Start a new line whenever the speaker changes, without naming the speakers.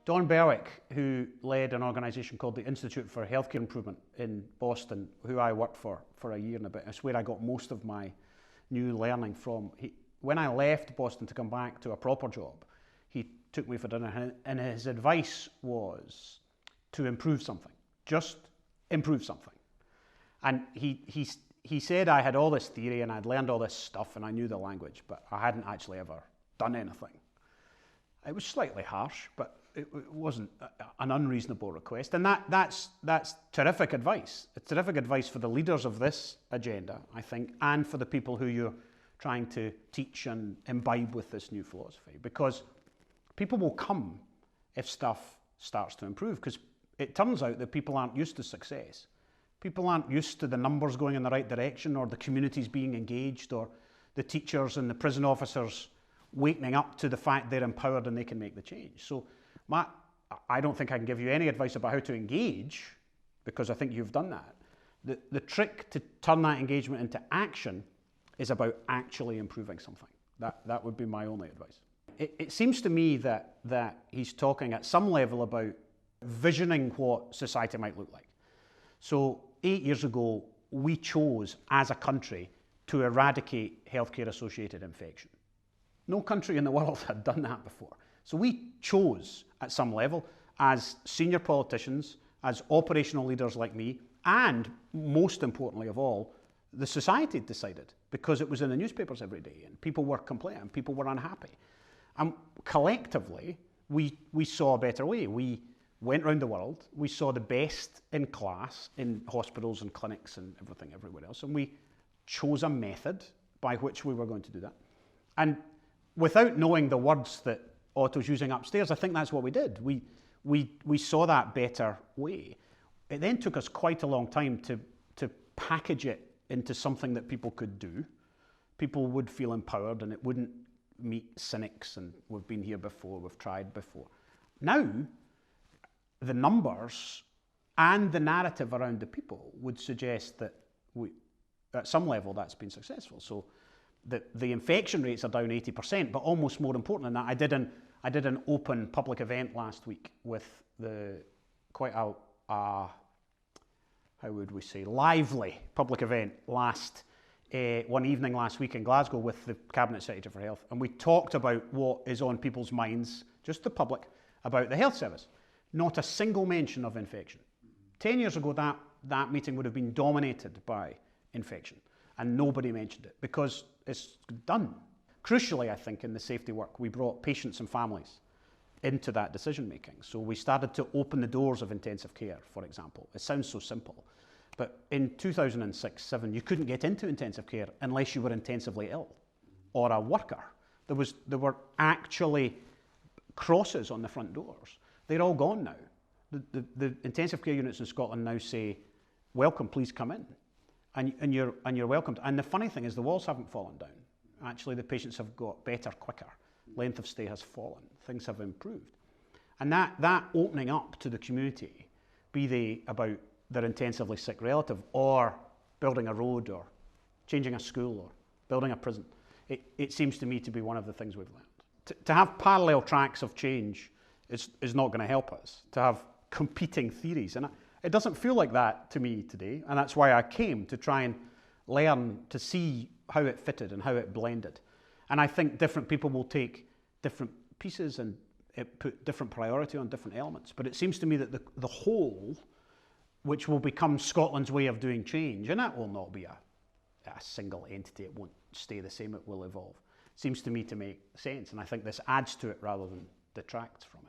Don Berwick, who led an organisation called the Institute for Healthcare Improvement in Boston, who I worked for a year and a bit. It's where I got most of my new learning from. When I left Boston to come back to a proper job, he took me for dinner, and his advice was to improve something. Just improve something. And he said I had all this theory and I'd learned all this stuff and I knew the language, but I hadn't actually ever done anything. It was slightly harsh, but it wasn't an unreasonable request. And that's terrific advice. It's terrific advice for the leaders of this agenda, I think, and for the people who you're trying to teach and imbibe with this new philosophy. Because people will come if stuff starts to improve, because it turns out that people aren't used to success. People aren't used to the numbers going in the right direction, or the communities being engaged, or the teachers and the prison officers waking up to the fact they're empowered and they can make the change. So I don't think I can give you any advice about how to engage, because I think you've done that. The trick to turn that engagement into action is about actually improving something. That would be my only advice. It seems to me that he's talking at some level about visioning what society might look like. So 8 years ago, we chose as a country to eradicate healthcare-associated infection. No country in the world had done that before. So we chose at some level, as senior politicians, as operational leaders like me, and most importantly of all, the society decided, because it was in the newspapers every day and people were complaining, people were unhappy. And collectively, we saw a better way. We went around the world, we saw the best in class in hospitals and clinics and everything everywhere else, and we chose a method by which we were going to do that. And without knowing the words that Otto's using upstairs, I think that's what we did. We saw that better way. It then took us quite a long time to package it into something that people could do. People would feel empowered and it wouldn't meet cynics and we've been here before, we've tried before. Now, the numbers and the narrative around the people would suggest that at some level that's been successful. So the infection rates are down 80%, but almost more important than that, I did an open public event last week with quite a how would we say, lively public event one evening last week in Glasgow with the Cabinet Secretary for Health, and we talked about what is on people's minds, just the public, about the health service. Not a single mention of infection. 10 years ago, that meeting would have been dominated by infection, and nobody mentioned it because it's done. Crucially, I think, in the safety work, we brought patients and families into that decision making. So we started to open the doors of intensive care, for example. It sounds so simple, but in 2006-07, you couldn't get into intensive care unless you were intensively ill or a worker. There were actually crosses on the front doors. They're all gone now. The intensive care units in Scotland now say, welcome, please come in. And you're welcomed. And the funny thing is the walls haven't fallen down. Actually, the patients have got better quicker. Length of stay has fallen. Things have improved. And that opening up to the community, be they about their intensively sick relative or building a road or changing a school or building a prison, it seems to me to be one of the things we've learned. To have parallel tracks of change is not going to help us, to have competing theories. And it doesn't feel like that to me today, and that's why I came to try and learn to see how it fitted and how it blended. And I think different people will take different pieces and put different priority on different elements. But it seems to me that the whole, which will become Scotland's way of doing change, and that will not be a single entity, it won't stay the same, it will evolve, seems to me to make sense. And I think this adds to it rather than detracts from it.